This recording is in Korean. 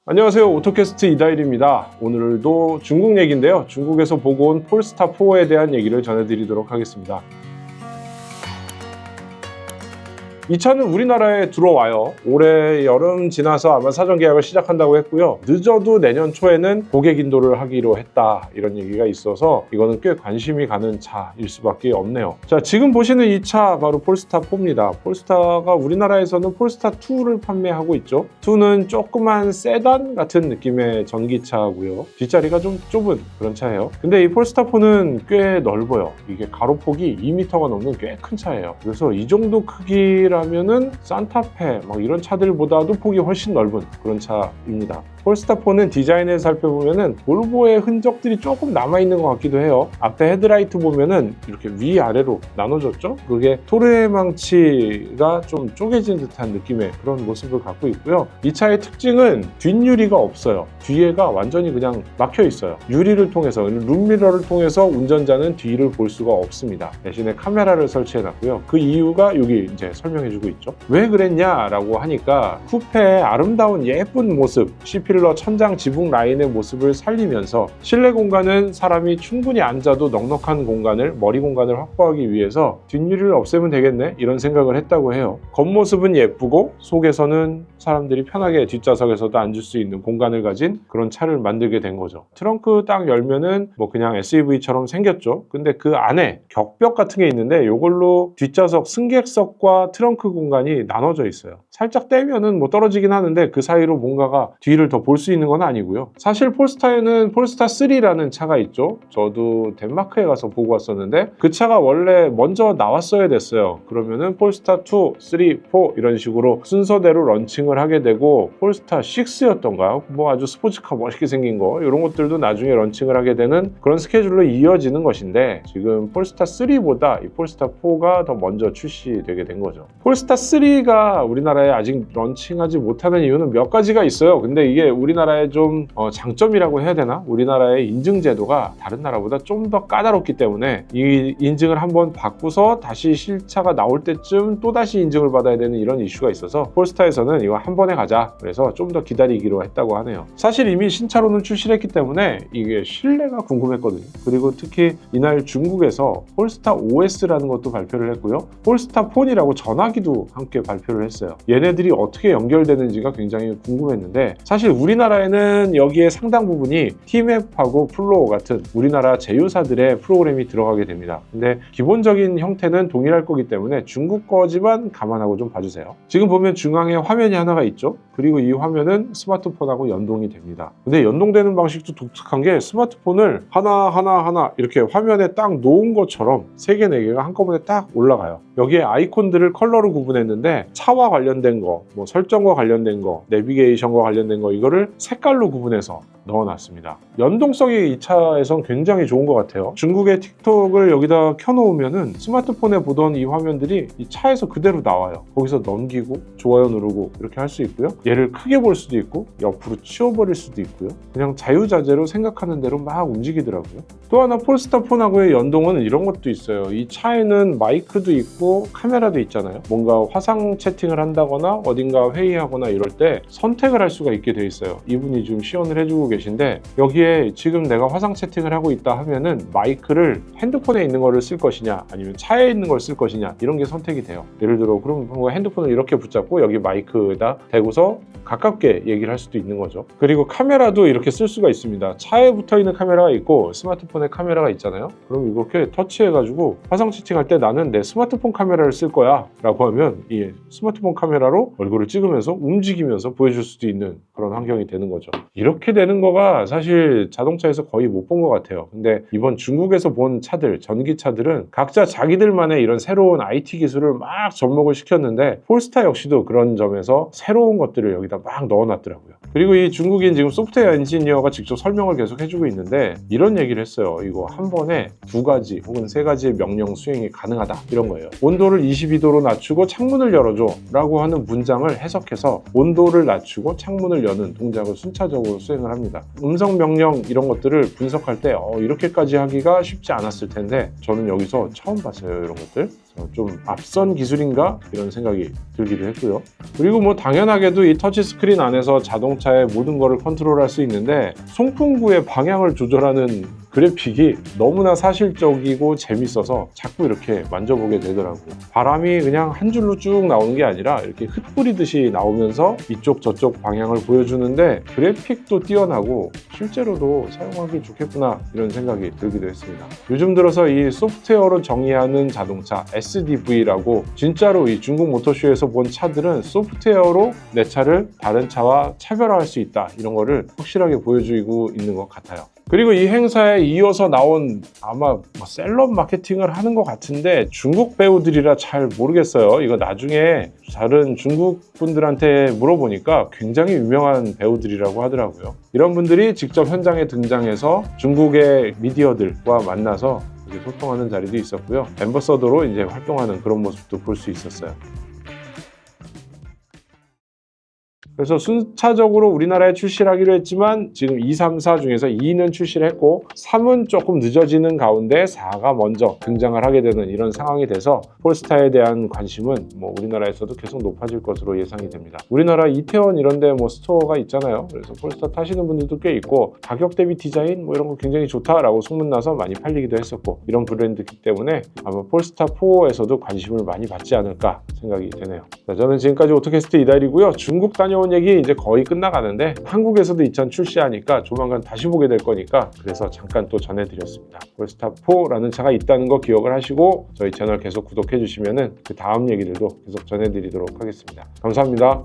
안녕하세요, 오토캐스트 이다일입니다. 오늘도 중국 얘기인데요, 중국에서 보고 온 폴스타4에 대한 얘기를 전해드리도록 하겠습니다. 이 차는 우리나라에 들어와요. 올해 여름 지나서 아마 사전 계약을 시작한다고 했고요. 늦어도 내년 초에는 고객 인도를 하기로 했다, 이런 얘기가 있어서 이거는 꽤 관심이 가는 차일 수밖에 없네요. 자, 지금 보시는 이 차 바로 폴스타4입니다. 폴스타가 우리나라에서는 폴스타2를 판매하고 있죠. 2는 조그만 세단 같은 느낌의 전기차고요. 뒷자리가 좀 좁은 그런 차예요. 근데 이 폴스타4는 꽤 넓어요. 이게 가로폭이 2m가 넘는 꽤 큰 차예요. 그래서 이 정도 크기라면은 산타페 이런 차들보다도 폭이 훨씬 넓은 그런 차입니다. 폴스타4는 디자인을 살펴보면은 볼보의 흔적들이 조금 남아있는 것 같기도 해요. 앞에 헤드라이트 보면은 이렇게 위아래로 나눠졌죠? 그게 토르헤망치가 좀 쪼개진 듯한 느낌의 그런 모습을 갖고 있고요. 이 차의 특징은 뒷유리가 없어요. 뒤에가 완전히 그냥 막혀 있어요. 유리를 통해서, 룸미러를 통해서 운전자는 뒤를 볼 수가 없습니다. 대신에 카메라를 설치해 놨고요. 그 이유가 여기 이제 설명해 주고 있죠. 왜 그랬냐라고 하니까 쿠페의 아름다운 예쁜 모습, C필러 천장 지붕 라인의 모습을 살리면서 실내 공간은 사람이 충분히 앉아도 넉넉한 공간을, 머리 공간을 확보하기 위해서 뒷유리를 없애면 되겠네, 이런 생각을 했다고 해요. 겉모습은 예쁘고 속에서는 사람들이 편하게 뒷좌석에서도 앉을 수 있는 공간을 가진 그런 차를 만들게 된 거죠. 트렁크 딱 열면은 그냥 SUV처럼 생겼죠. 근데 그 안에 격벽 같은 게 있는데 이걸로 뒷좌석 승객석과 트렁크 공간이 나눠져 있어요. 살짝 떼면은 떨어지긴 하는데 그 사이로 뭔가가 뒤를 더 볼 수 있는 건 아니고요. 사실 폴스타에는 폴스타3라는 차가 있죠. 저도 덴마크에 가서 보고 왔었는데 그 차가 원래 먼저 나왔어야 됐어요. 그러면은 폴스타2, 3, 4 이런 식으로 순서대로 런칭을 하게 되고, 폴스타6였던가요? 아주 스포츠카 멋있게 생긴 거, 이런 것들도 나중에 런칭을 하게 되는 그런 스케줄로 이어지는 것인데, 지금 폴스타3보다 이 폴스타4가 더 먼저 출시되게 된 거죠. 폴스타3가 우리나라에 아직 런칭하지 못하는 이유는 몇 가지가 있어요. 근데 이게 우리나라의 좀 장점이라고 해야 되나? 우리나라의 인증 제도가 다른 나라보다 좀 더 까다롭기 때문에 이 인증을 한번 받고서 다시 실차가 나올 때쯤 또다시 인증을 받아야 되는 이런 이슈가 있어서 폴스타에서는 이거 한 번에 가자, 그래서 좀 더 기다리기로 했다고 하네요. 사실 이미 신차로는 출시를 했기 때문에 이게 실내가 궁금했거든요. 그리고 특히 이날 중국에서 폴스타 OS라는 것도 발표를 했고요. 폴스타 폰이라고 전화기도 함께 발표를 했어요. 얘네들이 어떻게 연결되는지가 굉장히 궁금했는데, 사실 우리나라에는 여기에 상당 부분이 T맵하고 플로우 같은 우리나라 제휴사들의 프로그램이 들어가게 됩니다. 근데 기본적인 형태는 동일할 거기 때문에 중국 거지만 감안하고 좀 봐주세요. 지금 보면 중앙에 화면이 하나가 있죠. 그리고 이 화면은 스마트폰하고 연동이 됩니다. 근데 연동되는 방식도 독특한 게, 스마트폰을 하나 이렇게 화면에 딱 놓은 것처럼 3개, 4개가 한꺼번에 딱 올라가요. 여기에 아이콘들을 컬러로 구분했는데 차와 관련된 거, 설정과 관련된 거, 내비게이션과 관련된 거, 이거를 색깔로 구분해서 넣어놨습니다. 연동성이 이 차에선 굉장히 좋은 것 같아요. 중국의 틱톡을 여기다 켜놓으면은 스마트폰에 보던 이 화면들이 이 차에서 그대로 나와요. 거기서 넘기고 좋아요 누르고 이렇게 할 수 있고요. 얘를 크게 볼 수도 있고 옆으로 치워버릴 수도 있고요. 그냥 자유자재로 생각하는 대로 막 움직이더라고요. 또 하나 폴스타폰하고의 연동은 이런 것도 있어요. 이 차에는 마이크도 있고 카메라도 있잖아요. 뭔가 화상 채팅을 한다거나 어딘가 회의하거나 이럴 때 선택을 할 수가 있게 돼 있어요. 이분이 좀 시연을 해주고 계신데, 여기에 지금 내가 화상 채팅을 하고 있다 하면은 마이크를 핸드폰에 있는 거를 쓸 것이냐 아니면 차에 있는 걸 쓸 것이냐, 이런 게 선택이 돼요. 예를 들어 그럼 핸드폰을 이렇게 붙잡고 여기 마이크에다 대고서 가깝게 얘기를 할 수도 있는 거죠. 그리고 카메라도 이렇게 쓸 수가 있습니다. 차에 붙어있는 카메라가 있고 스마트폰에 카메라가 있잖아요. 그럼 이렇게 터치해가지고 화상 채팅할 때 나는 내 스마트폰 카메라를 쓸 거야 라고 하면 이 스마트폰 카메라로 얼굴을 찍으면서 움직이면서 보여줄 수도 있는 그런 환경이 되는 거죠. 이렇게 되는 거가 사실 자동차에서 거의 못 본 것 같아요. 근데 이번 중국에서 본 차들, 전기차들은 각자 자기들만의 이런 새로운 IT 기술을 막 접목을 시켰는데, 폴스타 역시도 그런 점에서 새로운 것들을 여기다 막 넣어놨더라고요. 그리고 이 중국인 지금 소프트웨어 엔지니어가 직접 설명을 계속 해주고 있는데 이런 얘기를 했어요. 이거 한 번에 2가지 혹은 3가지의 명령 수행이 가능하다, 이런 거예요. 온도를 22도로 낮추고 창문을 열어줘 라고 하는 문장을 해석해서 온도를 낮추고 창문을 여는 동작을 순차적으로 수행을 합니다. 음성 명령 이런 것들을 분석할 때 이렇게까지 하기가 쉽지 않았을 텐데 저는 여기서 처음 봤어요, 이런 것들. 좀 앞선 기술인가? 이런 생각이 들기도 했고요. 그리고 뭐 당연하게도 이 터치스크린 안에서 자동차의 모든 거를 컨트롤할 수 있는데 송풍구의 방향을 조절하는 그래픽이 너무나 사실적이고 재밌어서 자꾸 이렇게 만져보게 되더라고요. 바람이 그냥 한 줄로 쭉 나오는 게 아니라 이렇게 흩뿌리듯이 나오면서 이쪽 저쪽 방향을 보여주는데 그래픽도 뛰어나고 실제로도 사용하기 좋겠구나 이런 생각이 들기도 했습니다. 요즘 들어서 이 소프트웨어로 정의하는 자동차 SDV라고 진짜로 이 중국 모터쇼에서 본 차들은 소프트웨어로 내 차를 다른 차와 차별화할 수 있다 이런 거를 확실하게 보여주고 있는 것 같아요. 그리고 이 행사에 이어서 나온 아마 셀럽 마케팅을 하는 것 같은데 중국 배우들이라 잘 모르겠어요. 이거 나중에 다른 중국 분들한테 물어보니까 굉장히 유명한 배우들이라고 하더라고요. 이런 분들이 직접 현장에 등장해서 중국의 미디어들과 만나서 소통하는 자리도 있었고요. 앰버서더로 이제 활동하는 그런 모습도 볼 수 있었어요. 그래서 순차적으로 우리나라에 출시를 하기로 했지만 지금 2, 3, 4 중에서 2는 출시를 했고 3은 조금 늦어지는 가운데 4가 먼저 등장을 하게 되는 이런 상황이 돼서 폴스타에 대한 관심은 우리나라에서도 계속 높아질 것으로 예상이 됩니다. 우리나라 이태원 이런 데 스토어가 있잖아요. 그래서 폴스타 타시는 분들도 꽤 있고 가격 대비 디자인 이런 거 굉장히 좋다라고 소문나서 많이 팔리기도 했었고 이런 브랜드이기 때문에 아마 폴스타 4에서도 관심을 많이 받지 않을까 생각이 되네요. 자, 저는 지금까지 오토캐스트 이달이고요. 중국 다녀온 얘기 이제 거의 끝나가는데 한국에서도 2차 출시하니까 조만간 다시 보게 될 거니까 그래서 잠깐 또 전해드렸습니다. 폴스타 4라는 차가 있다는 거 기억을 하시고 저희 채널 계속 구독해 주시면은 그 다음 얘기들도 계속 전해드리도록 하겠습니다. 감사합니다.